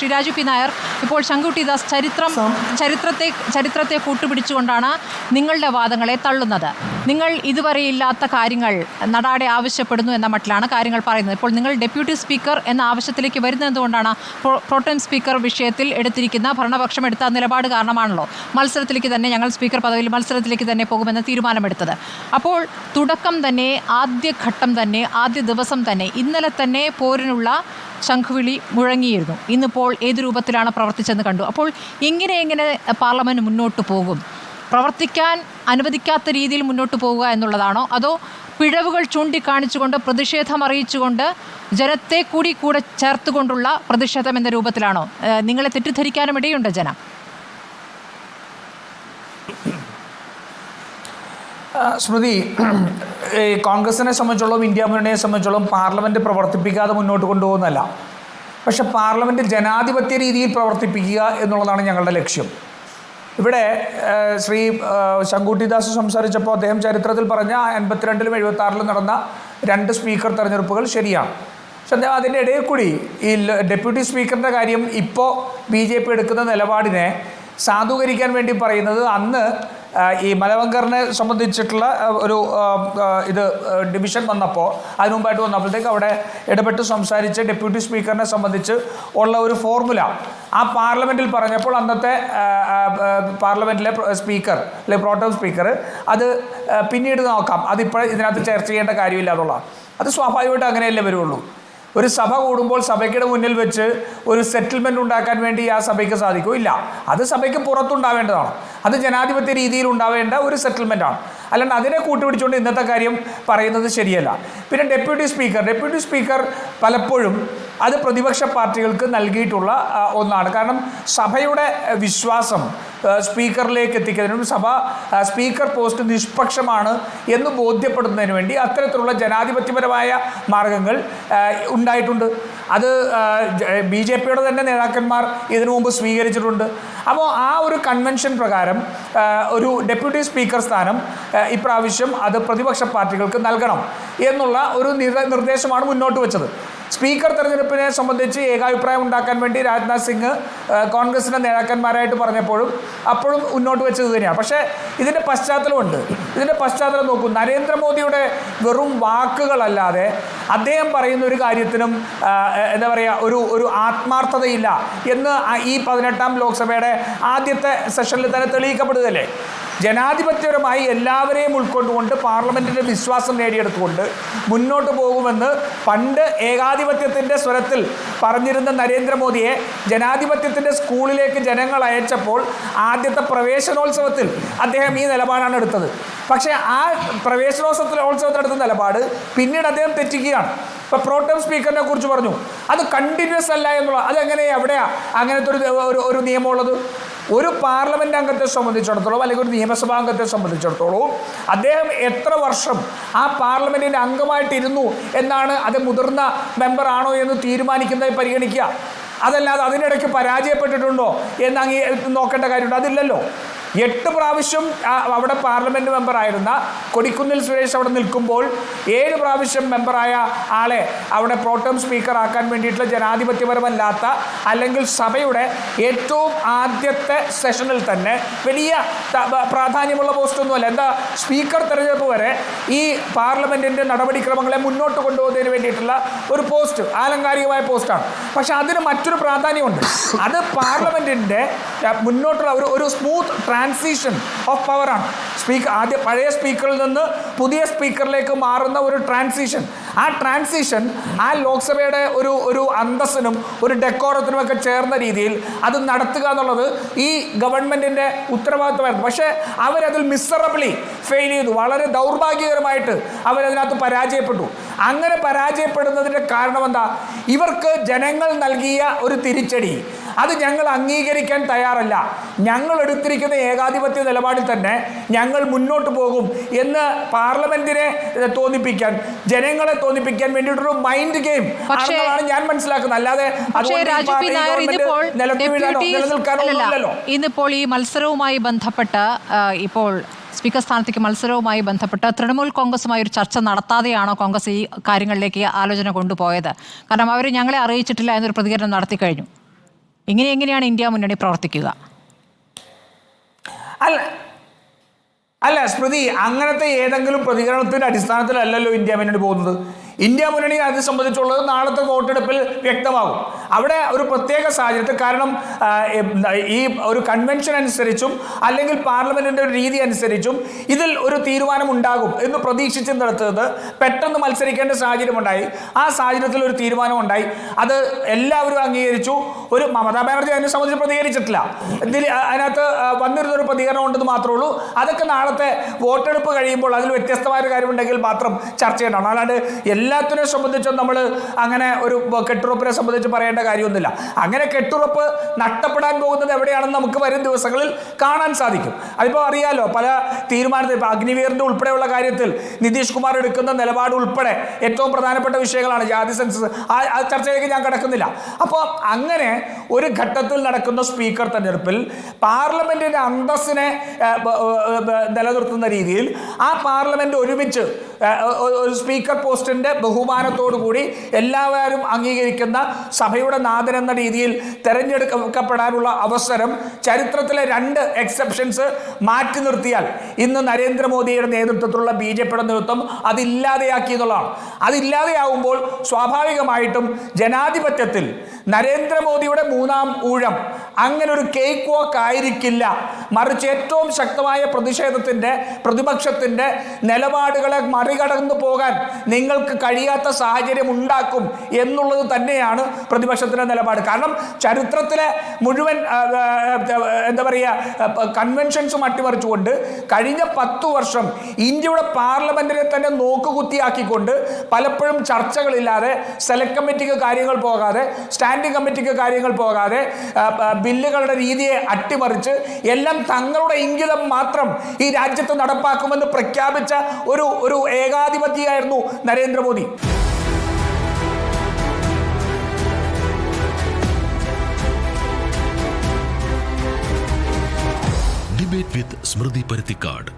Shri Raju P Nair, ഇപ്പോൾ ശങ്കുട്ടി ദാസ് ചരിത്രത്തെ കൂട്ടുപിടിച്ചുകൊണ്ടാണ് നിങ്ങളുടെ വാദങ്ങളെ തള്ളുന്നത്. നിങ്ങൾ ഇതുവരെയില്ലാത്ത കാര്യങ്ങൾ നടാടെ ആവശ്യപ്പെടുന്നു എന്ന മട്ടിലാണ് കാര്യങ്ങൾ പറയുന്നത്. ഇപ്പോൾ നിങ്ങൾ ഡെപ്യൂട്ടി സ്പീക്കർ എന്ന ആവശ്യത്തിലേക്ക് വരുന്നത് എന്തുകൊണ്ടാണ്? പ്രോട്ടം സ്പീക്കർ വിഷയത്തിൽ എടുത്തിരിക്കുന്ന ഭരണപക്ഷം എടുത്ത നിലപാട് കാരണമാണല്ലോ മത്സരത്തിലേക്ക് തന്നെ, ഞങ്ങൾ സ്പീക്കർ പദവിയിൽ മത്സരത്തിലേക്ക് തന്നെ പോകുമെന്ന് തീരുമാനമെടുത്തത്. അപ്പോൾ തുടക്കം തന്നെ, ആദ്യഘട്ടം തന്നെ, ആദ്യ ദിവസം തന്നെ, ഇന്നലെ തന്നെ പോരിനുള്ള ശംഖുവിളി മുഴങ്ങിയിരുന്നു. ഇന്നിപ്പോൾ ഏത് രൂപത്തിലാണ് പ്രവർത്തിച്ചെന്ന് കണ്ടു. അപ്പോൾ എങ്ങനെ പാർലമെൻറ്റ് മുന്നോട്ട് പോകും? പ്രവർത്തിക്കാൻ അനുവദിക്കാത്ത രീതിയിൽ മുന്നോട്ട് പോവുക എന്നുള്ളതാണോ, അതോ പിഴവുകൾ ചൂണ്ടിക്കാണിച്ചുകൊണ്ട് പ്രതിഷേധം അറിയിച്ചുകൊണ്ട് ജനത്തെ കൂടെ ചേർത്തുകൊണ്ടുള്ള പ്രതിഷേധം എന്ന രൂപത്തിലാണോ? നിങ്ങളെ തെറ്റിദ്ധരിക്കാനും ഇടയുണ്ട് ജനം. സ്മൃതി, കോൺഗ്രസിനെ സംബന്ധിച്ചോളം, ഇന്ത്യ മുന്നണിയെ സംബന്ധിച്ചോളം പാർലമെൻറ്റ് പ്രവർത്തിപ്പിക്കാതെ മുന്നോട്ട് കൊണ്ടുപോകുന്നതല്ല, പക്ഷെ പാർലമെൻറ്റ് ജനാധിപത്യ രീതിയിൽ പ്രവർത്തിപ്പിക്കുക എന്നുള്ളതാണ് ഞങ്ങളുടെ ലക്ഷ്യം. ഇവിടെ ശ്രീ ശങ്കുട്ടി ദാസ് സംസാരിച്ചപ്പോൾ അദ്ദേഹം ചരിത്രത്തിൽ പറഞ്ഞ 82-ലും 76-ലും നടന്ന 2 സ്പീക്കർ തെരഞ്ഞെടുപ്പുകൾ ശരിയാണ്. പക്ഷെ അദ്ദേഹം അതിൻ്റെ ഇടയിൽ കൂടി ഈ ഡെപ്യൂട്ടി സ്പീക്കറിൻ്റെ കാര്യം ഇപ്പോൾ BJP എടുക്കുന്ന നിലപാടിനെ സാധൂകരിക്കാൻ വേണ്ടി പറയുന്നത്, അന്ന് ഈ മലബങ്കറിനെ സംബന്ധിച്ചിട്ടുള്ള ഒരു ഡിവിഷൻ വന്നപ്പോൾ, അതിനു മുമ്പായിട്ട് വന്നപ്പോഴത്തേക്ക് അവിടെ ഇടപെട്ട് സംസാരിച്ച് ഡെപ്യൂട്ടി സ്പീക്കറിനെ സംബന്ധിച്ച് ഉള്ള ഒരു ഫോർമുല ആ പാർലമെൻറ്റിൽ പറഞ്ഞപ്പോൾ അന്നത്തെ പാർലമെൻറ്റിലെ സ്പീക്കർ അല്ലെങ്കിൽ പ്രോട്ടം സ്പീക്കർ അത് പിന്നീട് നോക്കാം, അതിപ്പോൾ ഇതിനകത്ത് ചർച്ച ചെയ്യേണ്ട കാര്യമില്ല എന്നുള്ളതാണ്. അത് സ്വാഭാവികമായിട്ട് അങ്ങനെയല്ലേ വരുള്ളൂ. ഒരു സഭ കൂടുമ്പോൾ സഭയ്ക്ക് മുന്നിൽ വെച്ച് ഒരു സെറ്റിൽമെൻറ്റ് ഉണ്ടാക്കാൻ വേണ്ടി ആ സഭയ്ക്ക് സാധിക്കും? ഇല്ല. അത് സഭയ്ക്ക് പുറത്തുണ്ടാവേണ്ടതാണ്. അത് ജനാധിപത്യ രീതിയിൽ ഉണ്ടാവേണ്ട ഒരു സെറ്റിൽമെൻറ്റാണ്. അല്ലാണ്ട് അതിനെ കൂട്ടുപിടിച്ചുകൊണ്ട് ഇന്നത്തെ കാര്യം പറയുന്നത് ശരിയല്ല. പിന്നെ ഡെപ്യൂട്ടി സ്പീക്കർ പലപ്പോഴും അത് പ്രതിപക്ഷ പാർട്ടികൾക്ക് നൽകിയിട്ടുള്ള ഒന്നാണ്. കാരണം സഭയുടെ വിശ്വാസം സ്പീക്കറിലേക്ക് എത്തിക്കുന്നതിനും സ്പീക്കർ പോസ്റ്റ് നിഷ്പക്ഷമാണ് എന്ന് ബോധ്യപ്പെടുന്നതിന് വേണ്ടി അത്തരത്തിലുള്ള ജനാധിപത്യപരമായ മാർഗങ്ങൾ ഉണ്ടായിട്ടുണ്ട്. അത് BJPയുടെ തന്നെ നേതാക്കന്മാർ ഇതിനു മുമ്പ് സ്വീകരിച്ചിട്ടുണ്ട്. അപ്പോൾ ആ ഒരു കൺവെൻഷൻ പ്രകാരം ഒരു ഡെപ്യൂട്ടി സ്പീക്കർ സ്ഥാനം ഇപ്രാവശ്യം അത് പ്രതിപക്ഷ പാർട്ടികൾക്ക് നൽകണം എന്നുള്ള ഒരു നിർദ്ദേശമാണ് മുന്നോട്ട് വെച്ചത്. സ്പീക്കർ തെരഞ്ഞെടുപ്പിനെ സംബന്ധിച്ച് ഏകാഭിപ്രായം ഉണ്ടാക്കാൻ വേണ്ടി രാജ്നാഥ് സിംഗ് കോൺഗ്രസിൻ്റെ നേതാക്കന്മാരായിട്ട് പറഞ്ഞപ്പോഴും അപ്പോഴും മുന്നോട്ട് വെച്ചത് തന്നെയാണ്. പക്ഷേ ഇതിൻ്റെ പശ്ചാത്തലമുണ്ട്. ഇതിൻ്റെ പശ്ചാത്തലം നോക്കൂ. നരേന്ദ്രമോദിയുടെ വെറും വാക്കുകളല്ലാതെ അദ്ദേഹം പറയുന്ന ഒരു കാര്യത്തിനും എന്താ പറയുക, ഒരു ആത്മാർത്ഥതയില്ല എന്ന് ഈ 18ാം ലോക്സഭയുടെ ആദ്യത്തെ സെഷനിൽ തന്നെ തെളിയിക്കപ്പെടുകയല്ലേ. ജനാധിപത്യപരമായി എല്ലാവരെയും ഉൾക്കൊണ്ടുകൊണ്ട് പാർലമെൻറ്റിൻ്റെ വിശ്വാസം നേടിയെടുത്തുകൊണ്ട് മുന്നോട്ട് പോകുമെന്ന് പണ്ട് ഏകാധിപത്യത്തിൻ്റെ സ്വരത്തിൽ പറഞ്ഞിരുന്ന നരേന്ദ്രമോദിയെ ജനാധിപത്യത്തിൻ്റെ സ്കൂളിലേക്ക് ജനങ്ങൾ അയച്ചപ്പോൾ ആദ്യത്തെ പ്രവേശനോത്സവത്തിൽ അദ്ദേഹം ഈ നിലപാടാണ് എടുത്തത്. പക്ഷേ ആ പ്രവേശനോത്സവത്തിലെടുത്ത നിലപാട് പിന്നീട് അദ്ദേഹം തെറ്റിക്കുകയാണ്. ഇപ്പോൾ പ്രോട്ടം സ്പീക്കറിനെ കുറിച്ച് പറഞ്ഞു, അത് കണ്ടിന്യൂസ് അല്ല എന്നുള്ള, അതെങ്ങനെ എവിടെയാണ് അങ്ങനത്തെ ഒരു നിയമമുള്ളത്? ഒരു പാർലമെൻറ്റ് അംഗത്തെ സംബന്ധിച്ചിടത്തോളം അല്ലെങ്കിൽ ഒരു നിയമസഭാ അംഗത്തെ സംബന്ധിച്ചിടത്തോളം അദ്ദേഹം എത്ര വർഷം ആ പാർലമെൻറ്റിൻ്റെ അംഗമായിട്ടിരുന്നു എന്നാണ് അത് മുതിർന്ന മെമ്പറാണോ എന്ന് തീരുമാനിക്കുന്നത്, പരിഗണിക്കുക. അതല്ലാതെ അതിനിടയ്ക്ക് പരാജയപ്പെട്ടിട്ടുണ്ടോ എന്ന് നോക്കേണ്ട കാര്യമുണ്ട്. അതില്ലല്ലോ. 8 പ്രാവശ്യം അവിടെ പാർലമെൻറ്റ് മെമ്പറായിരുന്ന കൊടിക്കുന്നിൽ സുരേഷ് അവിടെ നിൽക്കുമ്പോൾ 7 പ്രാവശ്യം മെമ്പറായ ആളെ അവിടെ പ്രോട്ടം സ്പീക്കർ ആക്കാൻ വേണ്ടിയിട്ടുള്ള ജനാധിപത്യപരമല്ലാത്ത അല്ലെങ്കിൽ സഭയുടെ ഏറ്റവും ആദ്യത്തെ സെഷനിൽ തന്നെ വലിയ പ്രാധാന്യമുള്ള പോസ്റ്റൊന്നുമല്ല. എന്താ, സ്പീക്കർ തെരഞ്ഞെടുപ്പ് വരെ ഈ പാർലമെൻറ്റിൻ്റെ നടപടിക്രമങ്ങളെ മുന്നോട്ട് കൊണ്ടുപോകുന്നതിന് വേണ്ടിയിട്ടുള്ള ഒരു പോസ്റ്റ്, ആലങ്കാരികമായ പോസ്റ്റാണ്. പക്ഷെ അതിന് മറ്റൊരു പ്രാധാന്യമുണ്ട്. അത് പാർലമെൻറ്റിൻ്റെ മുന്നോട്ടുള്ള ഒരു സ്മൂത്ത് ട്രാൻസിഷൻ ഓഫ് പവറാണ്. പഴയ സ്പീക്കറിൽ നിന്ന് പുതിയ സ്പീക്കറിലേക്ക് മാറുന്ന ഒരു ട്രാൻസിഷൻ. ആ ട്രാൻസിഷൻ ആ ലോക്സഭയുടെ ഒരു അന്തസ്സിനും ഒരു ഡെക്കോറത്തിനും ഒക്കെ ചേർന്ന രീതിയിൽ അത് നടത്തുക എന്നുള്ളത് ഈ ഗവൺമെൻറ്റിൻ്റെ ഉത്തരവാദിത്തമായിരുന്നു. പക്ഷേ അവരതിൽ മിസറബിളി ഫെയിൽ ചെയ്തു. വളരെ ദൗർഭാഗ്യകരമായിട്ട് അവരതിനകത്ത് പരാജയപ്പെട്ടു. അങ്ങനെ പരാജയപ്പെടുന്നതിൻ്റെ കാരണം എന്താ? ഇവർക്ക് ജനങ്ങൾ നൽകിയ ഒരു തിരിച്ചടി അത് ഞങ്ങൾ അംഗീകരിക്കാൻ തയ്യാറല്ല. ഞങ്ങൾ എടുത്തിരിക്കുന്ന ഏകാധിപത്യ നിലപാടിൽ തന്നെ ഞങ്ങൾ മുന്നോട്ട് പോകും എന്ന് പാർലമെന്റിനെ തോന്നിപ്പിക്കാൻ, ജനങ്ങളെ തോന്നിപ്പിക്കാൻ വേണ്ടിയിട്ടൊരു മൈൻഡ് ഗെയിം ആണെന്നാണ് ഞാൻ മനസ്സിലാക്കുന്നത്. അല്ലാതെ ഇന്നിപ്പോൾ ഈ മത്സരവുമായി ബന്ധപ്പെട്ട് ഇപ്പോൾ സ്പീക്കർ സ്ഥാനത്തേക്ക് മത്സരവുമായി ബന്ധപ്പെട്ട് തൃണമൂൽ കോൺഗ്രസുമായി ഒരു ചർച്ച നടത്താതെയാണോ കോൺഗ്രസ് ഈ കാര്യങ്ങളിലേക്ക് ആലോചന കൊണ്ടുപോയത്? കാരണം അവർ ഞങ്ങളെ അറിയിച്ചിട്ടില്ല എന്നൊരു പ്രതികരണം നടത്തി കഴിഞ്ഞു. എങ്ങനെയാണ് ഇന്ത്യ മുന്നണി പ്രവർത്തിക്കുക? അല്ല സ്മൃതി, അങ്ങനത്തെ ഏതെങ്കിലും പ്രതികരണത്തിൻ്റെ അടിസ്ഥാനത്തിലല്ലല്ലോ ഇന്ത്യ മുന്നണി പോകുന്നത്. ഇന്ത്യ മുന്നണി അത് സംബന്ധിച്ചുള്ളത് നാളത്തെ വോട്ടെടുപ്പിൽ വ്യക്തമാകും. അവിടെ ഒരു പ്രത്യേക സാഹചര്യത്തിൽ, കാരണം ഈ ഒരു കൺവെൻഷൻ അനുസരിച്ചും അല്ലെങ്കിൽ പാർലമെന്റിന്റെ ഒരു രീതി അനുസരിച്ചും ഇതിൽ ഒരു തീരുമാനം ഉണ്ടാകും എന്ന് പ്രതീക്ഷിച്ച് നടത്തുന്നത് പെട്ടെന്ന് മത്സരിക്കേണ്ട സാഹചര്യം ഉണ്ടായി. ആ സാഹചര്യത്തിൽ ഒരു തീരുമാനം ഉണ്ടായി. അത് എല്ലാവരും അംഗീകരിച്ചു. ഒരു മമതാ ബാനർജി അതിനെ സംബന്ധിച്ച് പ്രതികരിച്ചിട്ടില്ല. അതിനകത്ത് വന്നിരുന്നൊരു പ്രതികരണം ഉണ്ടെന്ന് മാത്രമേ ഉള്ളൂ. അതൊക്കെ നാളത്തെ വോട്ടെടുപ്പ് കഴിയുമ്പോൾ അതിൽ വ്യത്യസ്തമായ കാര്യമുണ്ടെങ്കിൽ മാത്രം ചർച്ച ചെയ്യണം. അല്ലാണ്ട് എല്ലാത്തിനെ സംബന്ധിച്ചും നമ്മൾ അങ്ങനെ ഒരു കെട്ടുറപ്പിനെ സംബന്ധിച്ച് പറയേണ്ട കാര്യമൊന്നുമില്ല. അങ്ങനെ കെട്ടുറപ്പ് നഷ്ടപ്പെടാൻ പോകുന്നത് എവിടെയാണെന്ന് നമുക്ക് വരും ദിവസങ്ങളിൽ കാണാൻ സാധിക്കും. അതിപ്പോൾ അറിയാലോ, പല തീരുമാനത്തിൽ ഇപ്പോൾ അഗ്നിവീറിൻ്റെ ഉൾപ്പെടെയുള്ള കാര്യത്തിൽ നിതീഷ് കുമാർ എടുക്കുന്ന നിലപാട് ഉൾപ്പെടെ ഏറ്റവും പ്രധാനപ്പെട്ട വിഷയങ്ങളാണ്. ജാതി സെൻസസ്, ആ ചർച്ചയിലേക്ക് ഞാൻ കടക്കുന്നില്ല. അപ്പോൾ അങ്ങനെ ഒരു ഘട്ടത്തിൽ നടക്കുന്ന സ്പീക്കർ തെരഞ്ഞെടുപ്പിൽ പാർലമെന്റിന്റെ അന്തസ്സിനെ നിലനിർത്തുന്ന രീതിയിൽ ആ പാർലമെന്റ് ഒരുമിച്ച് ഒരു സ്പീക്കർ പോസ്റ്റിന്റെ ബഹുമാനത്തോടു കൂടി എല്ലാവരും അംഗീകരിക്കുന്ന സഭയുടെ നാഥൻ എന്ന രീതിയിൽ തെരഞ്ഞെടുക്കപ്പെടാനുള്ള അവസരം ചരിത്രത്തിലെ 2 എക്സെപ്ഷൻസ് മാറ്റി നിർത്തിയാൽ ഇന്ന് നരേന്ദ്രമോദിയുടെ നേതൃത്വത്തിലുള്ള BJPയുടെ നേതൃത്വം അതില്ലാതെയാക്കി എന്നുള്ളതാണ്. അതില്ലാതെയാവുമ്പോൾ സ്വാഭാവികമായിട്ടും ജനാധിപത്യത്തിൽ നരേന്ദ്രമോദിയുടെ 3ാം ഊഴം അങ്ങനെ ഒരു കേക്ക് വാക്ക് ആയിരിക്കില്ല. മറിച്ച് ഏറ്റവും ശക്തമായ പ്രതിപക്ഷത്തിന്റെ നിലപാടുകളെ മറികടന്നു പോകാൻ നിങ്ങൾക്ക് കഴിയാത്ത സാഹചര്യം ഉണ്ടാക്കും എന്നുള്ളത് തന്നെയാണ് പ്രതിപക്ഷത്തിന്റെ നിലപാട്. കാരണം ചരിത്രത്തിലെ മുഴുവൻ എന്താ പറയുക കൺവെൻഷൻസും അട്ടിമറിച്ചുകൊണ്ട് കഴിഞ്ഞ 10 വർഷം ഇന്ത്യയുടെ പാർലമെന്റിനെ തന്നെ നോക്കുകുത്തിയാക്കിക്കൊണ്ട് പലപ്പോഴും ചർച്ചകളില്ലാതെ, സെലക്ട് കമ്മിറ്റിക്ക് കാര്യങ്ങൾ പോകാതെ, സ്റ്റാൻഡിംഗ് കമ്മിറ്റിക്ക് കാര്യങ്ങൾ പോകാതെ, ബില്ലുകളുടെ രീതിയെ അട്ടിമറിച്ച് എല്ലാം തങ്ങളുടെ ഇംഗിതം മാത്രം ഈ രാജ്യത്ത് നടപ്പാക്കുമെന്ന് പ്രഖ്യാപിച്ച ഒരു ഏകാധിപതിയായിരുന്നു നരേന്ദ്രമോദി. Debate with Smriti Paruthikad.